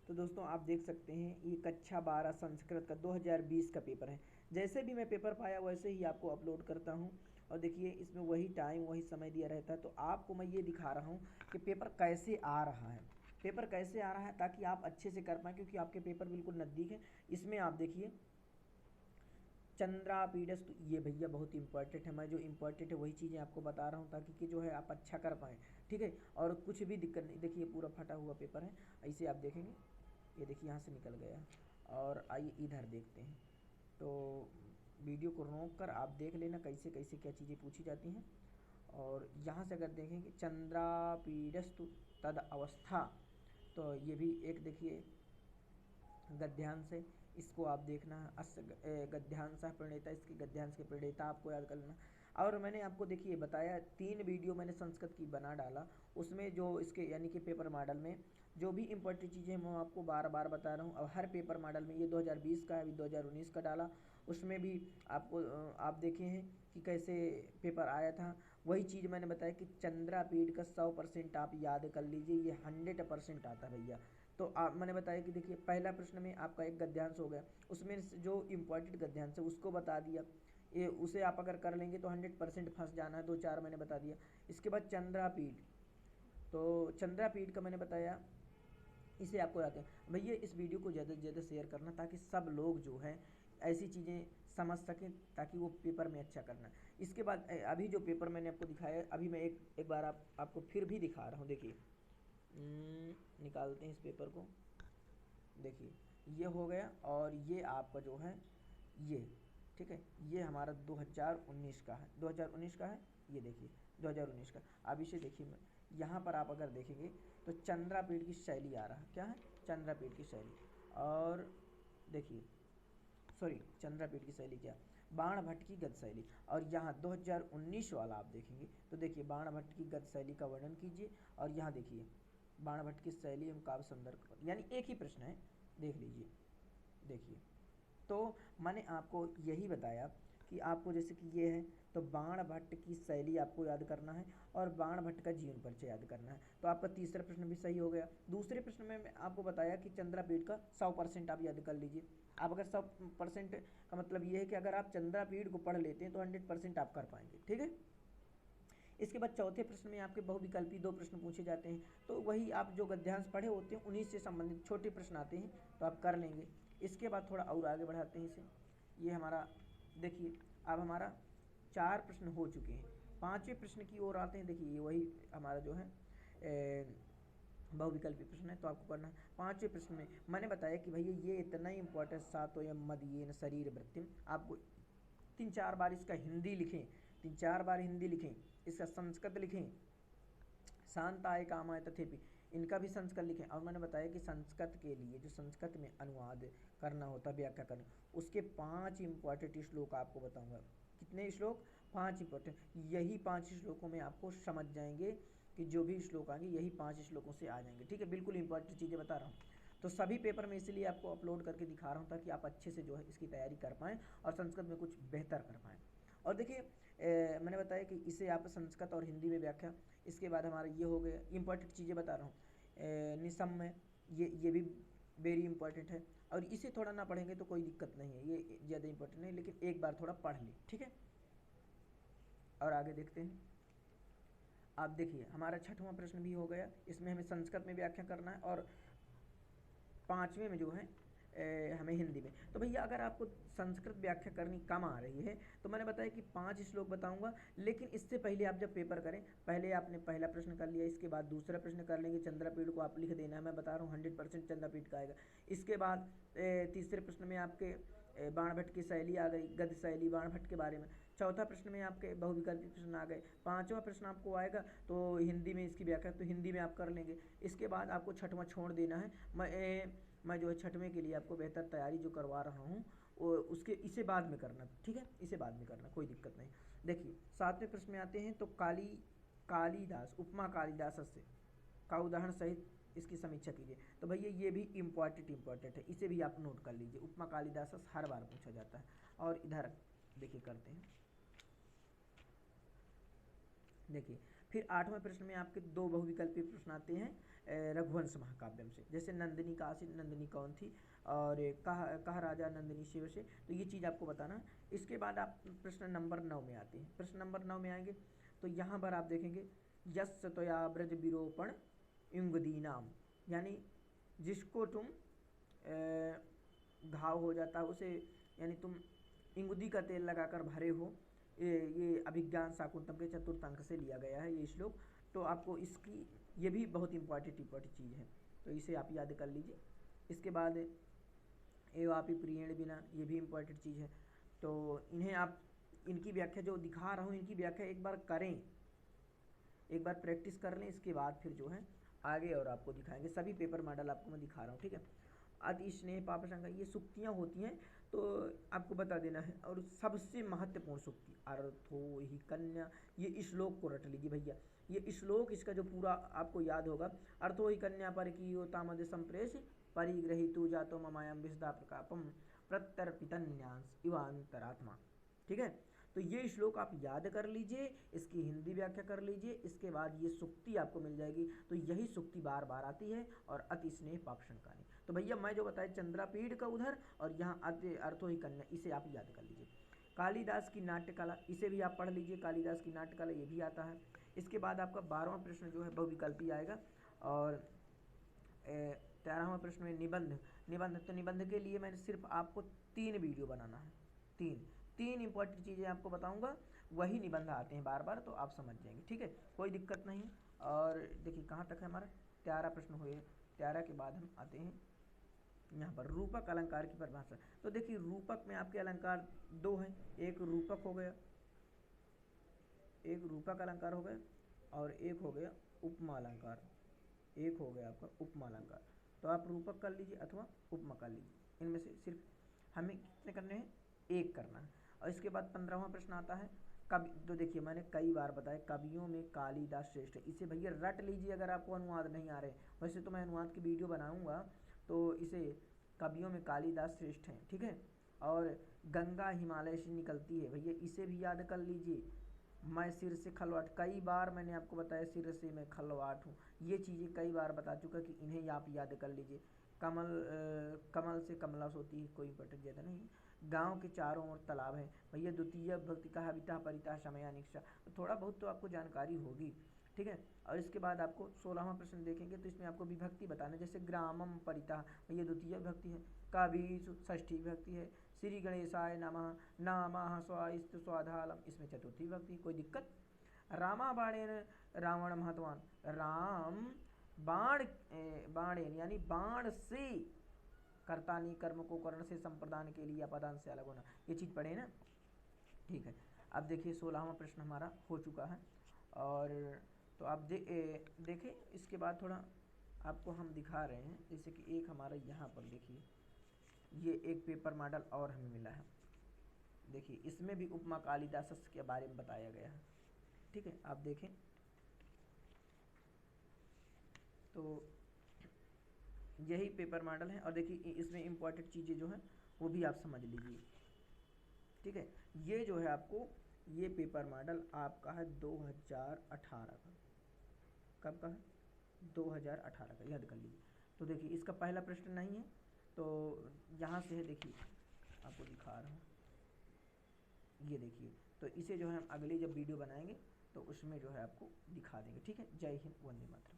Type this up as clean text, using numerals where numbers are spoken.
तो दोस्तों आप देख सकते हैं ये कक्षा 12 संस्कृत का 2020 का पेपर है। जैसे भी मैं पेपर पाया वैसे ही आपको अपलोड करता हूँ। और देखिए इसमें वही टाइम वही समय दिया रहता है। तो आपको मैं ये दिखा रहा हूँ कि पेपर कैसे आ रहा है, पेपर कैसे आ रहा है, ताकि आप अच्छे से कर पाएँ, क्योंकि आपके पेपर बिल्कुल नज़दीक है। इसमें आप देखिए चंद्रा पीडस, तो ये भैया बहुत इंपॉर्टेंट है। मैं जो इंपॉर्टेंट है वही चीज़ें आपको बता रहा हूँ ताकि कि जो है आप अच्छा कर पाएँ, ठीक है। और कुछ भी दिक्कत नहीं, देखिए पूरा फटा हुआ पेपर है। ऐसे आप देखेंगे, ये देखिए यहाँ से निकल गया। और आइए इधर देखते हैं। तो वीडियो को रोक कर आप देख लेना कैसे कैसे क्या चीज़ें पूछी जाती हैं। और यहाँ से अगर देखेंगे चंद्रापीडस्तु तद अवस्था, तो ये भी एक देखिए गद्यांश है, इसको आप देखना है। अस्य गद्यांश प्रणेता, इसके गद्यांश के प्रणेता आपको याद कर लेना। और मैंने आपको देखिए बताया 3 वीडियो मैंने संस्कृत की बना डाला, उसमें जो इसके यानी कि पेपर मॉडल में जो भी इम्पोर्टेंट चीज़ें हैं मैं आपको बार बार बता रहा हूँ। और हर पेपर मॉडल में ये 2020 का है, अभी 2019 का डाला, उसमें भी आपको आप देखे हैं कि कैसे पेपर आया था। वही चीज़ मैंने बताया कि चंद्रापीठ का 100% आप याद कर लीजिए, ये 100% आता है भैया। तो आप मैंने बताया कि देखिए पहला प्रश्न में आपका एक गद्यांश हो गया, उसमें जो इम्पोर्टेंट गद्यांश है उसको बता दिया, ये उसे आप अगर कर लेंगे तो 100% फंस जाना है। 2-4 मैंने बता दिया। इसके बाद चंद्रापीठ, तो चंद्रापीठ का मैंने बताया, इसे आपको याद है भैया। इस वीडियो को ज़्यादा से ज़्यादा शेयर करना ताकि सब लोग जो है ऐसी चीज़ें समझ सकें, ताकि वो पेपर में अच्छा करना। इसके बाद अभी जो पेपर मैंने आपको दिखाया, अभी मैं एक बार आपको फिर भी दिखा रहा हूँ। देखिए निकालते हैं इस पेपर को। देखिए ये हो गया, और ये आपका जो है ये, ठीक है, ये हमारा 2019 का है, 2019 का है। ये देखिए 2019 का। अब इसे देखिए, मैं यहाँ पर आप अगर देखेंगे तो चंद्रापीठ की शैली आ रहा है, क्या है, चंद्रापीठ की शैली। और देखिए सॉरी, चंद्रापीठ की शैली क्या, बाण भट्ट की गद्य शैली। और यहाँ 2019 वाला आप देखेंगे तो देखिए बाण भट्ट की गद्य शैली का वर्णन कीजिए। और यहाँ देखिए बाण भट्ट की शैली एवं काव्य संदर्भ, यानी एक ही प्रश्न है, देख लीजिए। देखिए तो मैंने आपको यही बताया कि आपको जैसे कि ये है, तो बाण भट्ट की शैली आपको याद करना है और बाण भट्ट का जीवन परिचय याद करना है। तो आपका तीसरा प्रश्न भी सही हो गया। दूसरे प्रश्न में मैं आपको बताया कि चंद्रापीठ का 100% आप याद कर लीजिए। आप अगर 100% का मतलब ये है कि अगर आप चंद्रापीठ को पढ़ लेते हैं तो 100% आप कर पाएंगे, ठीक है। इसके बाद चौथे प्रश्न में आपके बहुविकल्पी 2 प्रश्न पूछे जाते हैं। तो वही आप जो गद्यांश पढ़े होते हैं उन्हीं से संबंधित छोटे प्रश्न आते हैं, तो आप कर लेंगे। इसके बाद थोड़ा और आगे बढ़ाते हैं इसे। ये हमारा देखिए अब हमारा 4 प्रश्न हो चुके हैं। 5वें प्रश्न की ओर आते हैं। देखिए ये वही हमारा जो है बहुविकल्पी प्रश्न है, तो आपको करना है। 5वें प्रश्न में मैंने बताया कि भैया ये इतना ही इंपॉर्टेंट, सातोयम मदीयेन शरीर वृत्तिम, आपको 3-4 बार इसका हिंदी लिखें, 3-4 बार हिंदी लिखें, इसका संस्कृत लिखें, शांताय कामाय तथेपि, इनका भी संस्कृत लिखें। और मैंने बताया कि संस्कृत के लिए जो संस्कृत में अनुवाद करना होता है, व्याख्या करना, उसके 5 इंपॉर्टेंट श्लोक आपको बताऊंगा। कितने श्लोक, 5 इंपॉर्टेंट। यही 5 श्लोकों में आपको समझ जाएंगे कि जो भी श्लोक आएंगे यही 5 श्लोकों से आ जाएंगे, ठीक है। बिल्कुल इंपॉर्टेंट चीज़ें बता रहा हूँ। तो सभी पेपर में इसलिए आपको अपलोड करके दिखा रहा हूँ ताकि आप अच्छे से जो है इसकी तैयारी कर पाएँ और संस्कृत में कुछ बेहतर कर पाएँ। और देखिए मैंने बताया कि इसे आप संस्कृत और हिंदी में व्याख्या। इसके बाद हमारा ये हो गया, इंपॉर्टेंट चीज़ें बता रहा हूँ। निसम, ये भी वेरी इंपॉर्टेंट है। और इसे थोड़ा ना पढ़ेंगे तो कोई दिक्कत नहीं है, ये ज़्यादा इंपॉर्टेंट नहीं, लेकिन एक बार थोड़ा पढ़ लें, ठीक है। और आगे देखते हैं। आप देखिए हमारा 6वां प्रश्न भी हो गया। इसमें हमें संस्कृत में व्याख्या करना है और 5वें में जो है हमें हिंदी में। तो भैया अगर आपको संस्कृत व्याख्या करनी कम आ रही है तो मैंने बताया कि 5 श्लोक बताऊंगा, लेकिन इससे पहले आप जब पेपर करें, पहले आपने पहला प्रश्न कर लिया, इसके बाद दूसरा प्रश्न कर लेंगे। चंद्रापीठ को आप लिख देना है, मैं बता रहा हूँ 100% चंद्रापीठ का आएगा। इसके बाद तीसरे प्रश्न में आपके बाण भट्ट की शैली आ गई, गद्य शैली बाण भट्ट के बारे में। चौथा प्रश्न में आपके बहुविकल्पी प्रश्न आ गए। 5वां प्रश्न आपको आएगा तो हिंदी में इसकी व्याख्या, तो हिंदी में आप कर लेंगे। इसके बाद आपको 6वां छोड़ देना है। मैं जो है 6वें के लिए आपको बेहतर तैयारी जो करवा रहा हूँ उसके इसे बाद में करना, ठीक है, इसे बाद में करना, कोई दिक्कत नहीं। देखिए 7वें प्रश्न में आते हैं। तो कालिदास, उपमा कालिदास से का उदाहरण सहित इसकी समीक्षा कीजिए। तो भैया ये भी इम्पॉर्टेंट है, इसे भी आप नोट कर लीजिए। उपमा कालिदास हर बार पूछा जाता है। और इधर देखिए करते हैं। देखिए फिर 8वें प्रश्न में आपके 2 बहुविकल्पीय प्रश्न आते हैं रघुवंश महाकाव्यम से, जैसे नंदिनी कहाँ से, नंदिनी कौन थी, और कहा राजा नंदिनी शिव से, तो ये चीज़ आपको बताना है। इसके बाद आप प्रश्न नंबर 9 में आते हैं। प्रश्न नंबर 9 में आएंगे तो यहाँ पर आप देखेंगे यस त्वया ब्रज विरोपण इंगुदीनाम, यानी जिसको तुम घाव हो जाता है उसे, यानी तुम इंगुदी का तेल लगाकर भरे हो, ये अभिज्ञान शाकुंतलम के चतुर्थ अंक से लिया गया है ये श्लोक। तो आपको इसकी ये भी बहुत इंपॉर्टेंट चीज़ है, तो इसे आप याद कर लीजिए। इसके बाद एव आपी प्रियण बिना, ये भी इम्पोर्टेंट चीज़ है, तो इन्हें आप इनकी व्याख्या जो दिखा रहा हूँ इनकी व्याख्या एक बार करें, एक बार प्रैक्टिस कर लें, इसके बाद फिर जो है आगे और आपको दिखाएंगे। सभी पेपर मॉडल आपको मैं दिखा रहा हूँ, ठीक है। अति स्नेह पाप शंका, ये सुक्तियाँ होती हैं तो आपको बता देना है। और सबसे महत्वपूर्ण सुक्ति अर्थो ही कन्या, ये श्लोक को रट लीजिए भैया, ये श्लोक इसका जो पूरा आपको याद होगा। अर्थो ही कन्या पर की तामद संप्रेष परिग्रहितु जातो ममायम विसदा प्रकापम प्रत्यर्पितन्यांस इवांतरात्मा, ठीक है। तो ये श्लोक आप याद कर लीजिए, इसकी हिंदी व्याख्या कर लीजिए, इसके बाद ये सुक्ति आपको मिल जाएगी। तो यही सुक्ति बार बार आती है, और अति स्नेह पाप शंका नहीं। तो भैया मैं जो बताया चंद्रापीठ का उधर, और यहाँ अर्थो ही कन्या, इसे आप याद कर लीजिए। कालिदास की नाट्यकला, इसे भी आप पढ़ लीजिए, कालिदास की नाट्यकला ये भी आता है। इसके बाद आपका 12वां प्रश्न जो है बहुविकल्पी आएगा, और 13वां प्रश्न में निबंध। तो निबंध के लिए मैंने सिर्फ आपको 3 वीडियो बनाना है, तीन इंपॉर्टेंट चीज़ें आपको बताऊंगा, वही निबंध आते हैं बार बार, तो आप समझ जाएंगे, ठीक है, कोई दिक्कत नहीं। और देखिए कहाँ तक है हमारा 13 प्रश्न हुए, 13 के बाद हम आते हैं यहाँ पर रूपक अलंकार की परिभाषा। तो देखिए रूपक में आपके अलंकार 2 हैं, एक रूपक हो गया, एक रूपक अलंकार हो गया, और एक हो गया उपमा अलंकार, एक हो गया आपका उपमा अलंकार। तो आप रूपक कर लीजिए अथवा उपमा कर लीजिए, इनमें से सिर्फ हमें कितने करने हैं, एक करना है। और इसके बाद 15वां प्रश्न आता है कवि। तो देखिए मैंने कई बार बताया कवियों में कालिदास श्रेष्ठ है, इसे भैया रट लीजिए अगर आपको अनुवाद नहीं आ रहे। वैसे तो मैं अनुवाद की वीडियो बनाऊंगा, तो इसे कवियों में कालिदास श्रेष्ठ हैं, ठीक है। और गंगा हिमालय से निकलती है, भैया इसे भी याद कर लीजिए। मैं सिर से खलवाट, कई बार मैंने आपको बताया सिर से मैं खलवाट हूँ, ये चीज़ें कई बार बता चुका कि इन्हें आप याद कर लीजिए। कमल से कमला सोती है, कोई इंपॉर्टेंट ज़्यादा नहीं। गांव के चारों ओर तालाब है, भैया द्वितीय भक्ति कहा विता परिता समयानिक्षा, तो थोड़ा बहुत तो आपको जानकारी होगी, ठीक है। और इसके बाद आपको 16वां प्रश्न देखेंगे तो इसमें आपको विभक्ति बताना, जैसे ग्रामम परिता, भैया द्वितीय विभक्ति है। कवि षष्ठी विभक्ति है। श्री गणेशाय नमः, नामः स्वाइस्त स्वाधालम, इसमें चतुर्थी विभक्ति, कोई दिक्कत। रामा बाणेन रावण महत्वान, राम बाणेन यानी बाण से, कर्तानी कर्म को कर्ण से संप्रदान के लिए अपदान से अलग होना, ये चीज़ पढ़े ना, ठीक है। अब देखिए 16वां प्रश्न हमारा हो चुका है, और तो आप देखें इसके बाद थोड़ा आपको हम दिखा रहे हैं, जैसे कि एक हमारा यहाँ पर देखिए ये एक पेपर मॉडल और हमें मिला है, देखिए इसमें भी उपमा कालिदास के बारे में बताया गया है, ठीक है। आप देखें तो यही पेपर मॉडल है, और देखिए इसमें इंपॉर्टेंट चीज़ें जो हैं वो भी आप समझ लीजिए, ठीक है। ये जो है आपको ये पेपर मॉडल आपका है 2018 का, कब का है, 2018 का, याद कर लीजिए। तो देखिए इसका पहला प्रश्न नहीं है, तो यहाँ से है, देखिए आपको दिखा रहा हूँ, ये देखिए। तो इसे जो है हम अगली जब वीडियो बनाएंगे तो उसमें जो है आपको दिखा देंगे, ठीक है। जय हिंद, वंदे मातरम।